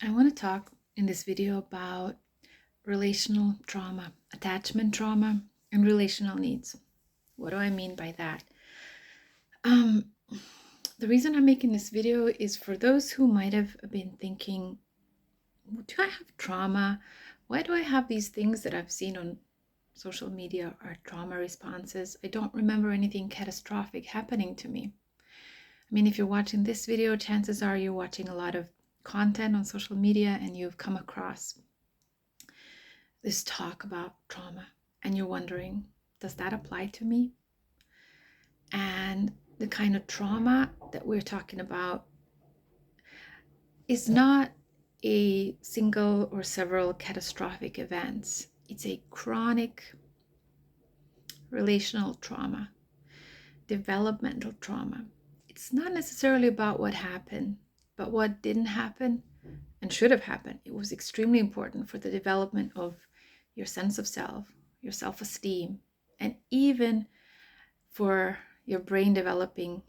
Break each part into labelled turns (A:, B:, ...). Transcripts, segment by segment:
A: I want to talk in this video about relational trauma, attachment trauma, and relational needs. What do I mean by that? Um, the reason I'm making this video is for those who might have been thinking, do I have trauma? Why do I have these things that I've seen on social media are trauma responses? I don't remember anything catastrophic happening to me. I mean, if you're watching this video, chances are you're watching a lot of content on social media and you've come across this talk about trauma and you're wondering, does that apply to me? And the kind of trauma that we're talking about is not a single or several catastrophic events. It's a chronic relational trauma, developmental trauma. It's not necessarily about what happened, but what didn't happen and should have happened. It was extremely important for the development of your sense of self, your self-esteem, and even for your brain developing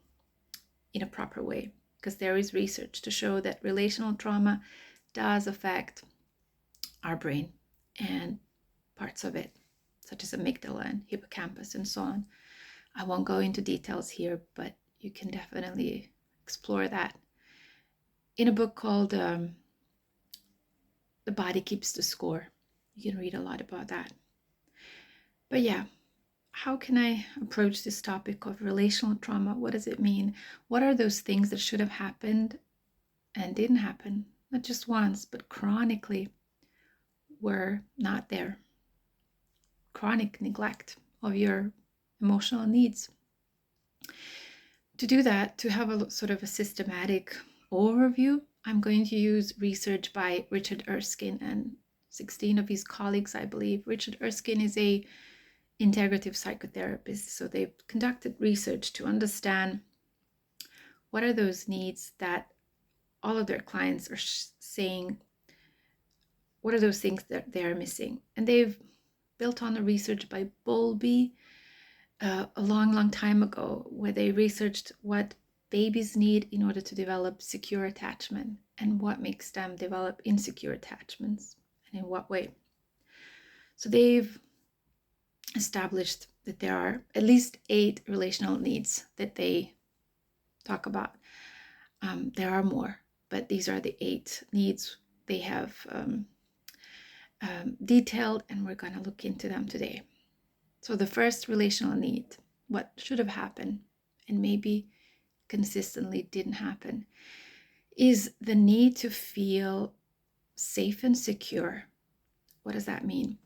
A: in a proper way. Because there is research to show that relational trauma does affect our brain and parts of it, such as amygdala and hippocampus and so on. I won't go into details here, but you can definitely explore that in a book called The Body Keeps the Score. You can read a lot about that. But yeah, how can I approach this topic of relational trauma? What does it mean? What are those things that should have happened and didn't happen? Not just once, but chronically were not there. Chronic neglect of your emotional needs. To do that, to have a sort of a systematic overview, I'm going to use research by Richard Erskine and 16 of his colleagues, I believe. Richard Erskine is a integrative psychotherapist, so they've conducted research to understand what are those needs that all of their clients are saying, what are those things that they're missing. And they've built on the research by Bowlby a long time ago, where they researched what babies need in order to develop secure attachment and what makes them develop insecure attachments and in what way. So they've established that there are at least 8 relational needs that they talk about. There are more, but these are the 8 needs they have detailed, and we're going to look into them today. So the first relational need, what should have happened and maybe consistently didn't happen, is the need to feel safe and secure. What does that mean?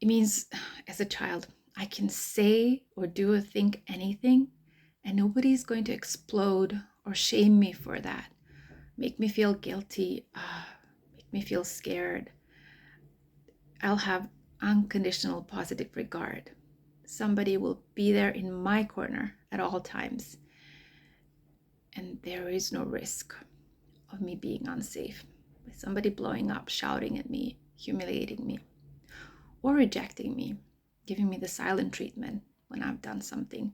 A: It means, as a child, I can say or do or think anything, and nobody's going to explode or shame me for that, make me feel guilty, make me feel scared. I'll have unconditional positive regard. Somebody will be there in my corner at all times, and there is no risk of me being unsafe, with somebody blowing up, shouting at me, humiliating me, or rejecting me, giving me the silent treatment when I've done something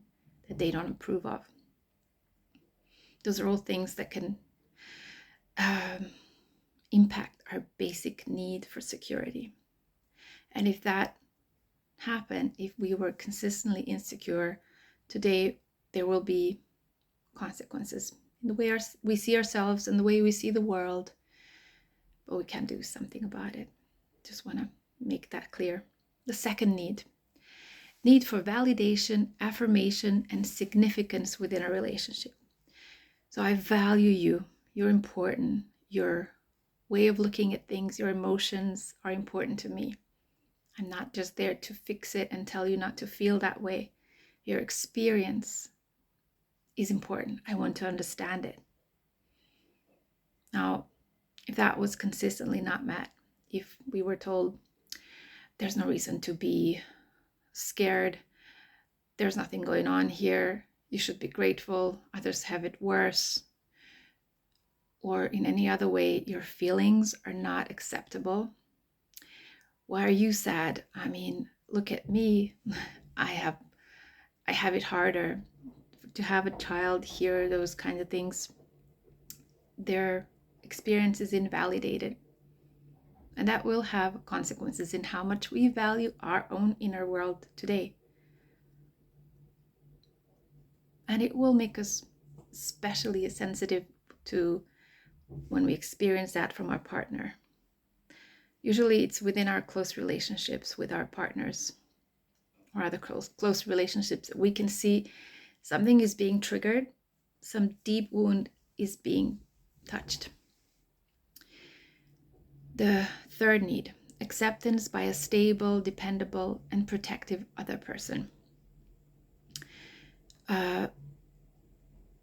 A: that they don't approve of. Those are all things that can impact our basic need for security. And if that happened, if we were consistently insecure, today there will be consequences in the way we see ourselves and the way we see the world, but we can do something about it. Just want to make that clear. The second need for validation, affirmation, and significance within a relationship. So I value you, you're important, your way of looking at things, your emotions are important to me. I'm not just there to fix it and tell you not to feel that way. Your experience is important. I want to understand it. Now, if that was consistently not met, if we were told there's no reason to be scared, there's nothing going on here, you should be grateful, others have it worse, or in any other way your feelings are not acceptable. Why are you sad? I mean, look at me. I have it harder. To have a child hear those kind of things, they're experience is invalidated. And that will have consequences in how much we value our own inner world today. And it will make us especially sensitive to when we experience that from our partner. Usually it's within our close relationships with our partners or other close relationships that we can see something is being triggered, some deep wound is being touched. The third need, acceptance by a stable, dependable, and protective other person.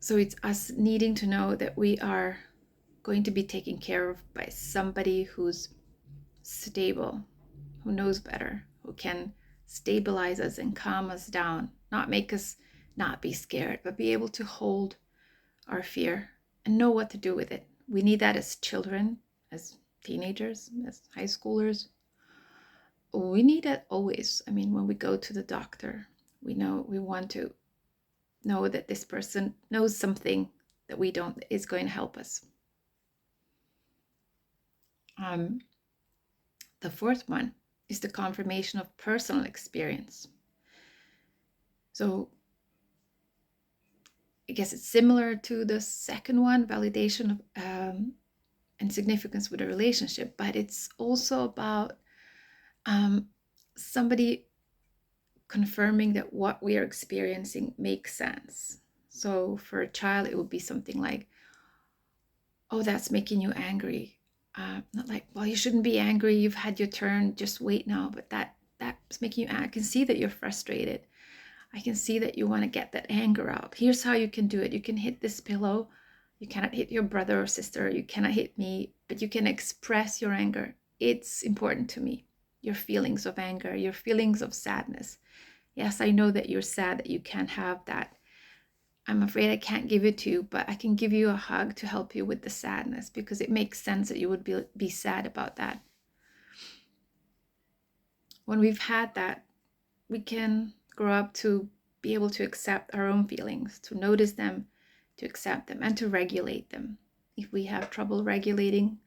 A: So it's us needing to know that we are going to be taken care of by somebody who's stable, who knows better, who can stabilize us and calm us down, not make us not be scared, but be able to hold our fear and know what to do with it. We need that as children, as teenagers, as high schoolers. We need that always. I mean, when we go to the doctor, we want to know that this person knows something that we don't, is going to help us. The fourth one is the confirmation of personal experience. So I guess it's similar to the second one, validation of and significance with a relationship, but it's also about somebody confirming that what we are experiencing makes sense. So for a child, it would be something like, oh, that's making you angry. Not like, well, you shouldn't be angry. You've had your turn. Just wait now. But that's making you angry. I can see that you're frustrated. I can see that you want to get that anger out. Here's how you can do it. You can hit this pillow. You cannot hit your brother or sister. You cannot hit me, but you can express your anger. It's important to me. Your feelings of anger, your feelings of sadness. Yes, I know that you're sad that you can't have that. I'm afraid I can't give it to you, but I can give you a hug to help you with the sadness, because it makes sense that you would be sad about that. When we've had that, we can grow up to be able to accept our own feelings, to notice them, to accept them, and to regulate them. If we have trouble regulating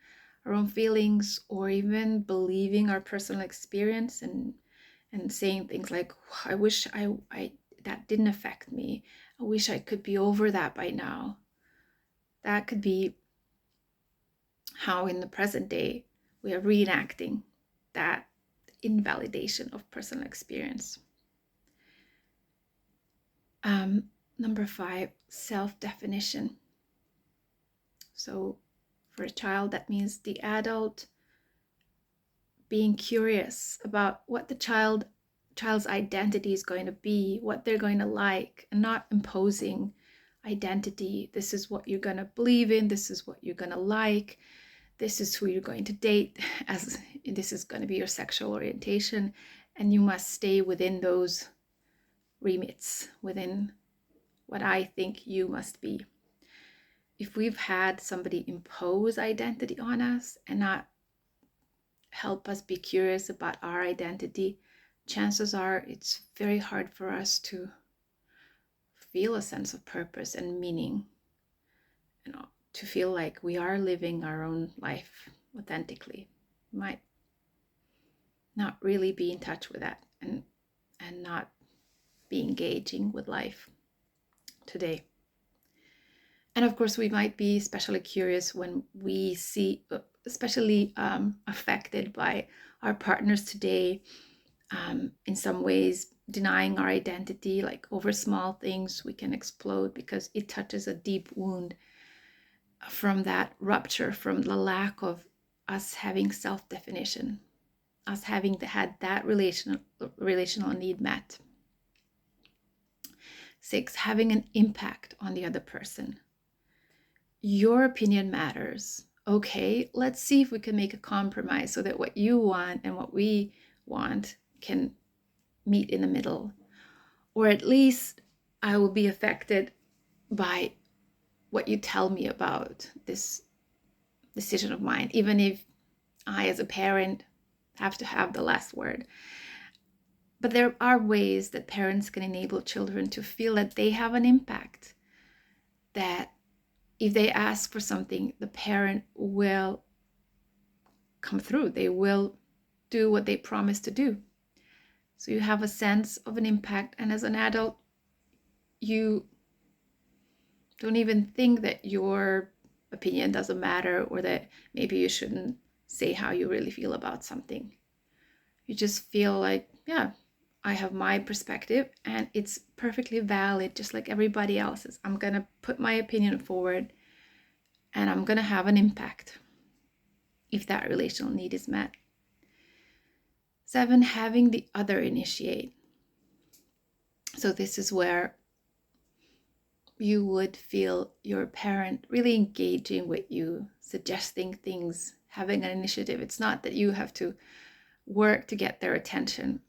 A: our own feelings, or even believing our personal experience and saying things like, I wish I that didn't affect me. I wish I could be over that by now. That could be how in the present day we are reenacting that invalidation of personal experience. Number 5, self-definition. So for a child, that means the adult being curious about what the child's identity is going to be, what they're going to like, and not imposing identity. This is what you're going to believe in. This is what you're going to like. This is who you're going to date, as this is going to be your sexual orientation. And you must stay within those remits, within what I think you must be. If we've had somebody impose identity on us and not help us be curious about our identity, chances are it's very hard for us to feel a sense of purpose and meaning, to feel like we are living our own life authentically. We might not really be in touch with that and not be engaging with life today. And of course, we might be especially curious when we see, especially affected by our partners today, in some ways denying our identity, like over small things we can explode because it touches a deep wound from that rupture, from the lack of us having self-definition, us having had that relational need met. 6, having an impact on the other person. Your opinion matters. Okay, let's see if we can make a compromise so that what you want and what we want can meet in the middle. Or at least I will be affected by what you tell me about this decision of mine, even if I, as a parent, have to have the last word. But there are ways that parents can enable children to feel that they have an impact, that if they ask for something, the parent will come through. They will do what they promise to do. So you have a sense of an impact, and as an adult, you don't even think that your opinion doesn't matter, or that maybe you shouldn't say how you really feel about something. You just feel like, yeah, I have my perspective and it's perfectly valid, just like everybody else's. I'm going to put my opinion forward and I'm going to have an impact if that relational need is met. 7, having the other initiate. So this is where you would feel your parent really engaging with you, suggesting things, having an initiative. It's not that you have to work to get their attention,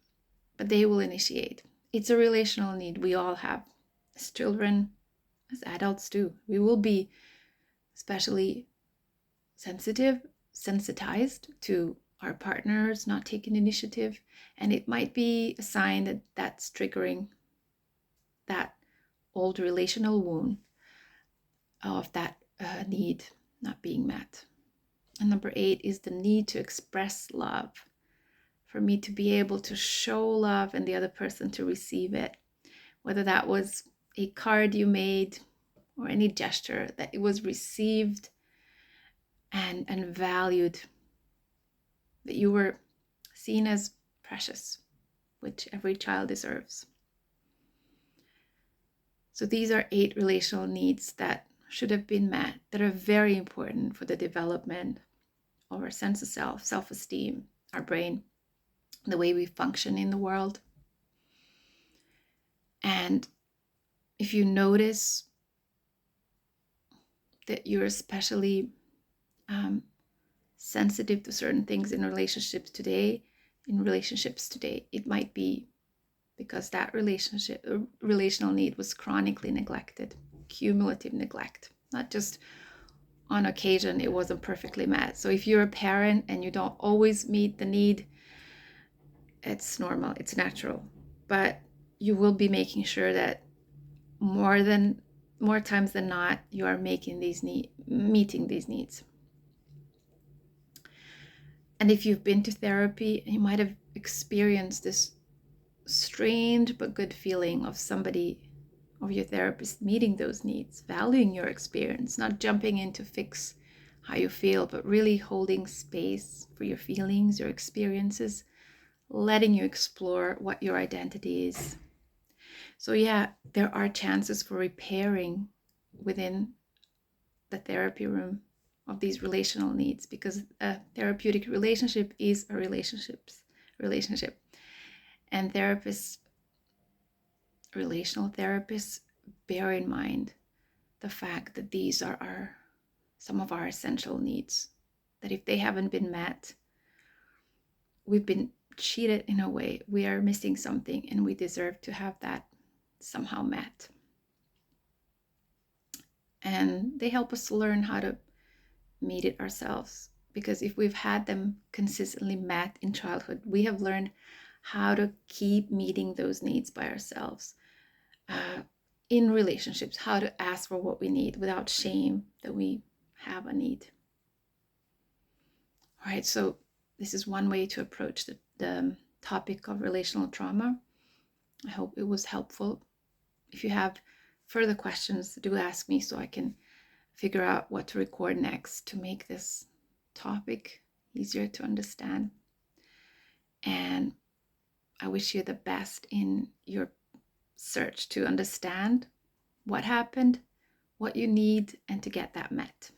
A: but they will initiate. It's a relational need we all have, as children, as adults too. We will be especially sensitized to our partners not taking initiative, and it might be a sign that that's triggering that old relational wound of that need not being met. And number 8 is the need to express love, for me to be able to show love and the other person to receive it, whether that was a card you made or any gesture, that it was received and valued, that you were seen as precious, which every child deserves. So these are 8 relational needs that should have been met, that are very important for the development of our sense of self, self-esteem, our brain, the way we function in the world. And if you notice that you're especially sensitive to certain things in relationships today, it might be because that relational need was chronically neglected, cumulative neglect, not just on occasion it wasn't perfectly met. So if you're a parent and you don't always meet the need, it's normal, it's natural, but you will be making sure that more times than not, you are meeting these needs. And if you've been to therapy, you might have experienced this strange but good feeling of somebody, of your therapist, meeting those needs, valuing your experience, not jumping in to fix how you feel, but really holding space for your feelings, your experiences, letting you explore what your identity is. So yeah, there are chances for repairing within the therapy room of these relational needs, because a therapeutic relationship is a relationship. And relational therapists, bear in mind the fact that these are some of our essential needs, that if they haven't been met, we've been cheated in a way. We are missing something and we deserve to have that somehow met. And they help us to learn how to meet it ourselves, because if we've had them consistently met in childhood, we have learned how to keep meeting those needs by ourselves. In relationships, how to ask for what we need without shame that we have a need. All right, so this is one way to approach the topic of relational trauma. I hope it was helpful. If you have further questions, do ask me so I can figure out what to record next to make this topic easier to understand. And I wish you the best in your search to understand what happened, what you need, and to get that met.